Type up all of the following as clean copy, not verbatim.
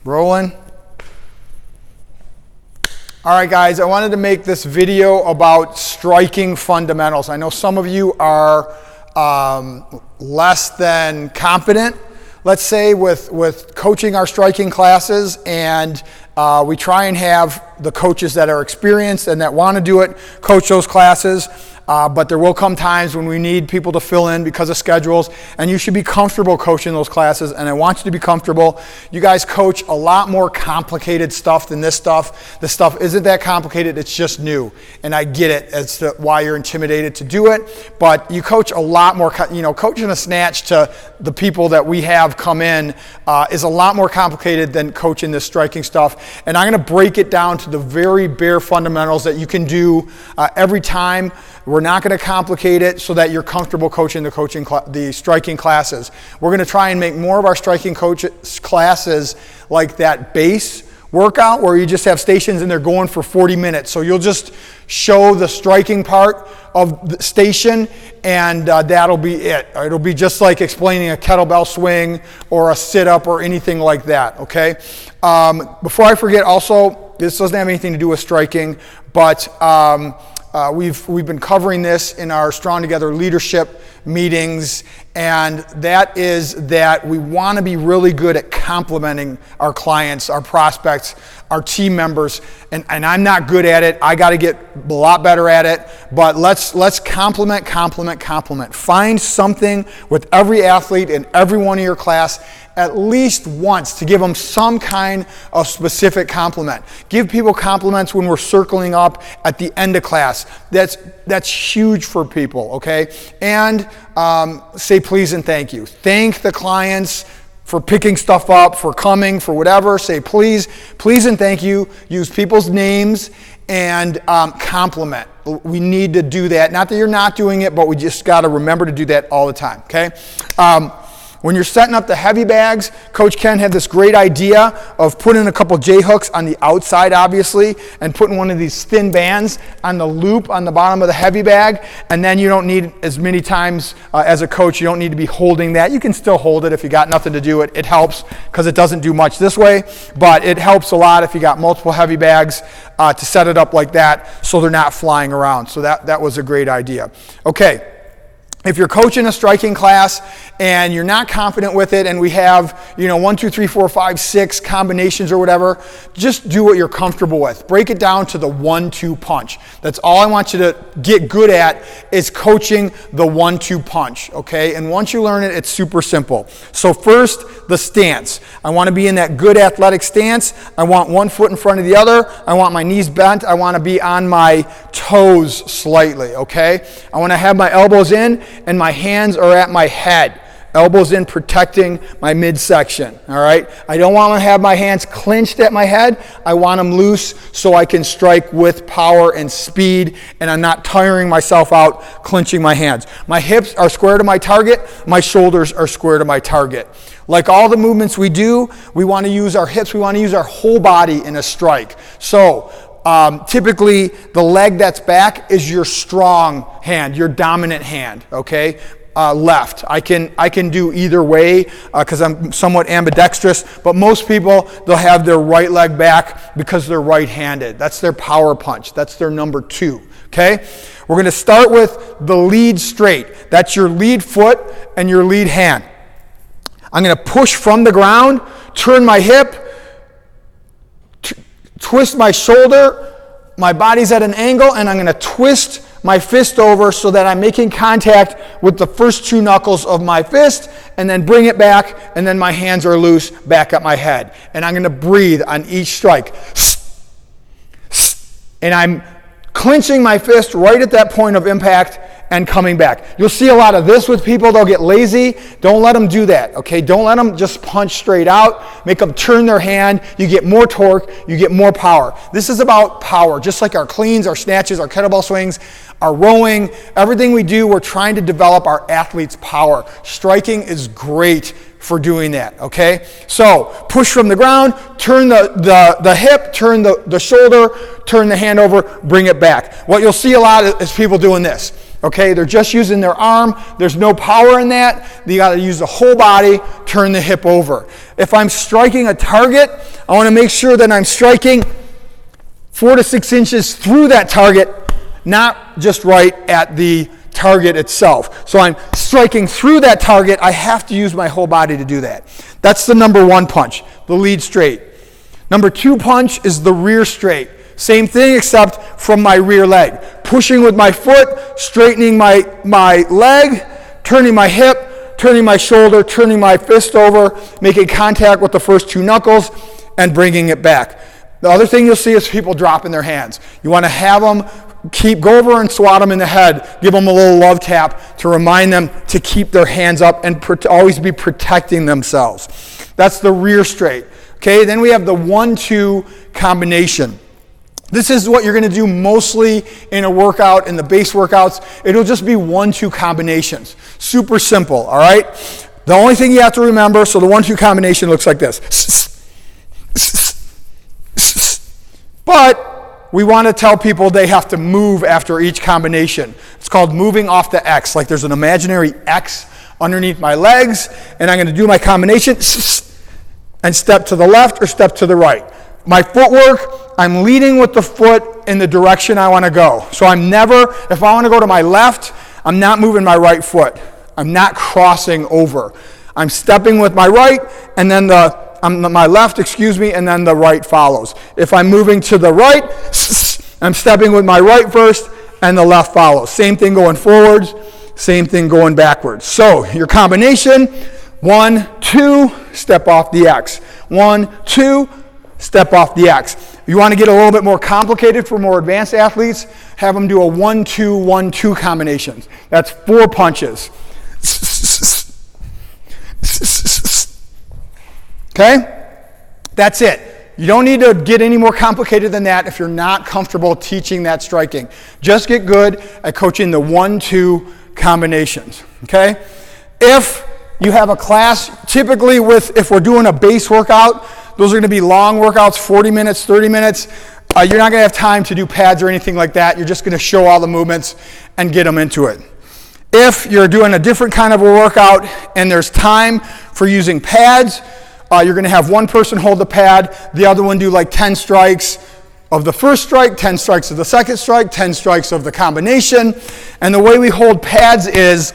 Rolling. All right, guys, I wanted to make this video about striking fundamentals. I know some of you are less than confident, let's say, with coaching our striking classes, and we try and have the coaches that are experienced and that want to do it coach those classes. But there will come times when we need people to fill in because of schedules, and you should be comfortable coaching those classes, and I want you to be comfortable. You guys coach a lot more complicated stuff than this stuff. This stuff isn't that complicated, it's just new, and I get it as to why you're intimidated to do it, but you coach a lot more, coaching a snatch to the people that we have come in is a lot more complicated than coaching this striking stuff, and I'm going to break it down to the very bare fundamentals that you can do every time. We're not going to complicate it so that you're comfortable coaching the striking classes. We're going to try and make more of our striking classes like that base workout where you just have stations and they're going for 40 minutes. So you'll just show the striking part of the station, and that'll be it. It'll be just like explaining a kettlebell swing or a sit-up or anything like that, okay? Before I forget, also, this doesn't have anything to do with striking, but we've been covering this in our Strong Together leadership meetings, and that is that we want to be really good at complimenting our clients, our prospects, our team members, and I'm not good at it. I got to get a lot better at it, but let's compliment. Find something with every athlete in every one of your class at least once to give them some kind of specific compliment. Give people compliments when we're circling up at the end of class. That's huge for people, okay? And say please and thank you. Thank the clients for picking stuff up, for coming, for whatever. Say please and thank you. Use people's names and compliment. We need to do that. Not that you're not doing it, but we just got to remember to do that all the time, okay? When you're setting up the heavy bags, Coach Ken had this great idea of putting a couple J-hooks on the outside, obviously, and putting one of these thin bands on the loop on the bottom of the heavy bag, and then you don't need as many times as a coach, you don't need to be holding that. You can still hold it if you got nothing to do. It helps because it doesn't do much this way, but it helps a lot if you got multiple heavy bags to set it up like that so they're not flying around. So that was a great idea. Okay. If you're coaching a striking class and you're not confident with it, and we have, 1, 2, 3, 4, 5, 6 combinations or whatever, just do what you're comfortable with. Break it down to the 1-2 punch. That's all I want you to get good at is coaching the 1-2 punch, okay? And once you learn it, it's super simple. So first, the stance. I want to be in that good athletic stance. I want one foot in front of the other. I want my knees bent. I want to be on my toes slightly, okay? I want to have my elbows in and my hands are at my head. Elbows in, protecting my midsection, all right? I don't want to have my hands clenched at my head. I want them loose so I can strike with power and speed, and I'm not tiring myself out clenching my hands. My hips are square to my target. My shoulders are square to my target. Like all the movements we do, we want to use our hips. We want to use our whole body in a strike. So typically, the leg that's back is your strong hand, your dominant hand, okay? Left. I can do either way because I'm somewhat ambidextrous, but most people, they'll have their right leg back because they're right-handed. That's their power punch. That's their number 2, okay? We're going to start with the lead straight. That's your lead foot and your lead hand. I'm going to push from the ground, turn my hip, twist my shoulder, my body's at an angle, and I'm going to twist my fist over so that I'm making contact with the first 2 knuckles of my fist, and then bring it back, and then my hands are loose back at my head. And I'm going to breathe on each strike. And I'm clenching my fist right at that point of impact and coming back. You'll see a lot of this with people. They'll get lazy. Don't let them do that, okay? Don't let them just punch straight out. Make them turn their hand. You get more torque. You get more power. This is about power. Just like our cleans, our snatches, our kettlebell swings, our rowing, everything we do, we're trying to develop our athletes' power. Striking is great for doing that, okay? So push from the ground, turn the hip, turn the shoulder, turn the hand over, bring it back. What you'll see a lot is people doing this. Okay, they're just using their arm. There's no power in that. You got to use the whole body, turn the hip over. If I'm striking a target, I want to make sure that I'm striking 4 to 6 inches through that target, not just right at the target itself. So I'm striking through that target. I have to use my whole body to do that. That's the number 1 punch, the lead straight. Number 2 punch is the rear straight. Same thing except from my rear leg. Pushing with my foot, straightening my leg, turning my hip, turning my shoulder, turning my fist over, making contact with the first 2 knuckles, and bringing it back. The other thing you'll see is people dropping their hands. You want to have them go over and swat them in the head, give them a little love tap to remind them to keep their hands up and always be protecting themselves. That's the rear straight. Okay, then we have the 1-2 combination. This is what you're going to do mostly in a workout, in the base workouts. It'll just be 1-2 combinations. Super simple, all right? The only thing you have to remember, so the 1-2 combination looks like this. But we want to tell people they have to move after each combination. It's called moving off the X. Like there's an imaginary X underneath my legs, and I'm going to do my combination and step to the left or step to the right. My footwork, I'm leading with the foot in the direction I want to go. So I'm never, if I want to go to my left, I'm not moving my right foot. I'm not crossing over. I'm stepping with my right, and then my left, and then the right follows. If I'm moving to the right, I'm stepping with my right first, and the left follows. Same thing going forwards, same thing going backwards. So your combination, 1, 2, step off the X. 1, 2, step off the X. If you want to get a little bit more complicated for more advanced athletes, have them do a 1-2, 1-2 combinations. That's 4 punches. Okay? That's it. You don't need to get any more complicated than that if you're not comfortable teaching that striking. Just get good at coaching the 1-2 combinations. Okay? If you have a class, typically if we're doing a base workout, those are going to be long workouts, 40 minutes, 30 minutes. You're not going to have time to do pads or anything like that. You're just going to show all the movements and get them into it. If you're doing a different kind of a workout and there's time for using pads, you're going to have one person hold the pad, the other one do like 10 strikes of the first strike, 10 strikes of the second strike, 10 strikes of the combination. And the way we hold pads is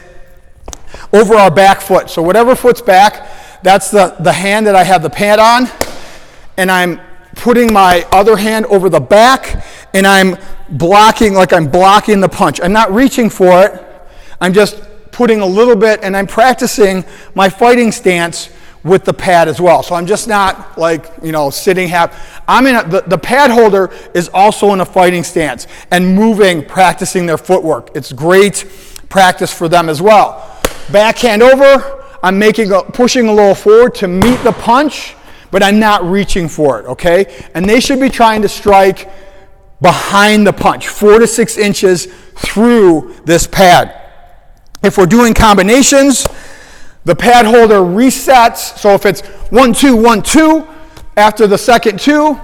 over our back foot. So whatever foot's back, that's the hand that I have the pad on. And I'm putting my other hand over the back, and I'm blocking like I'm blocking the punch. I'm not reaching for it. I'm just putting a little bit, and I'm practicing my fighting stance with the pad as well. So I'm just not like, sitting half. I'm in the pad holder is also in a fighting stance and moving, practicing their footwork. It's great practice for them as well. Backhand over, I'm pushing a little forward to meet the punch, but I'm not reaching for it, okay? And they should be trying to strike behind the punch, 4 to 6 inches through this pad. If we're doing combinations, the pad holder resets. So if it's 1-2, 1-2, after the second 2,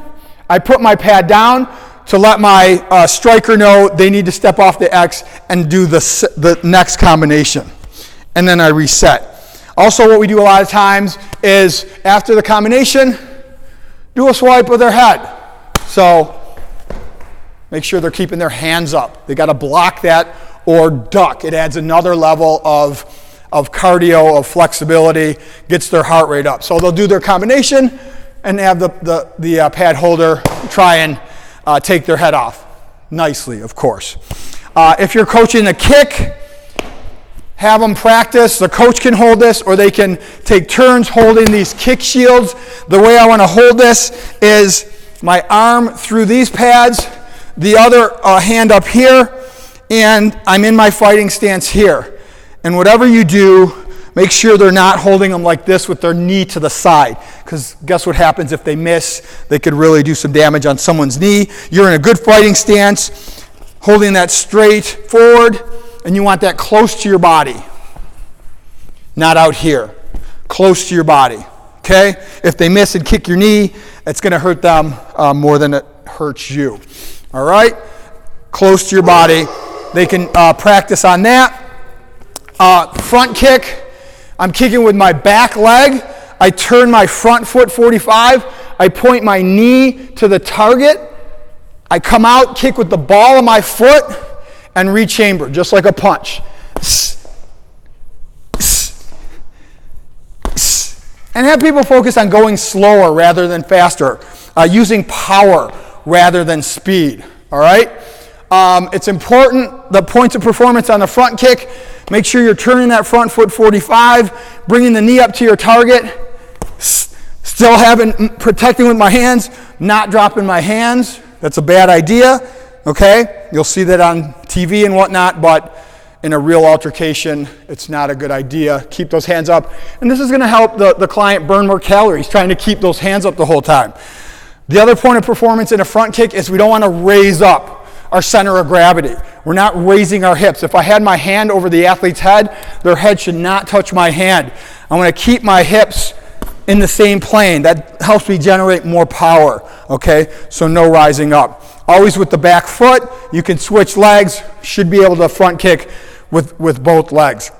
I put my pad down to let my striker know they need to step off the X and do the next combination. And then I reset. Also, what we do a lot of times is after the combination, do a swipe of their head. So make sure they're keeping their hands up. They got to block that or duck. It adds another level of cardio, of flexibility, gets their heart rate up. So they'll do their combination and have the pad holder try and take their head off. Nicely, of course. If you're coaching a kick, have them practice. The coach can hold this, or they can take turns holding these kick shields. The way I want to hold this is my arm through these pads, the other hand up here, and I'm in my fighting stance here. And whatever you do, make sure they're not holding them like this with their knee to the side, because guess what happens if they miss? They could really do some damage on someone's knee. You're in a good fighting stance, holding that straight forward, and you want that close to your body, not out here, close to your body, okay? If they miss and kick your knee, it's going to hurt them more than it hurts you, all right? Close to your body. they can practice on that. Front kick, I'm kicking with my back leg. I turn my front foot 45. I point my knee to the target. I come out, kick with the ball of my foot, and rechamber, just like a punch. And have people focus on going slower rather than faster, using power rather than speed, all right? It's important, the points of performance on the front kick, make sure you're turning that front foot 45, bringing the knee up to your target, still protecting with my hands, not dropping my hands. That's a bad idea, okay? You'll see that on TV and whatnot, but in a real altercation, it's not a good idea. Keep those hands up. And this is gonna help the client burn more calories, trying to keep those hands up the whole time. The other point of performance in a front kick is we don't wanna raise up our center of gravity. We're not raising our hips. If I had my hand over the athlete's head, their head should not touch my hand. I'm gonna keep my hips in the same plane. That helps me generate more power, okay? So no rising up. Always with the back foot, you can switch legs, should be able to front kick with both legs.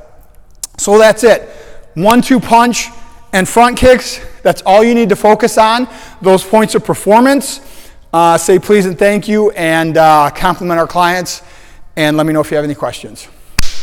So that's it. 1-2 punch and front kicks, that's all you need to focus on. Those points of performance, say please and thank you, and compliment our clients, and let me know if you have any questions.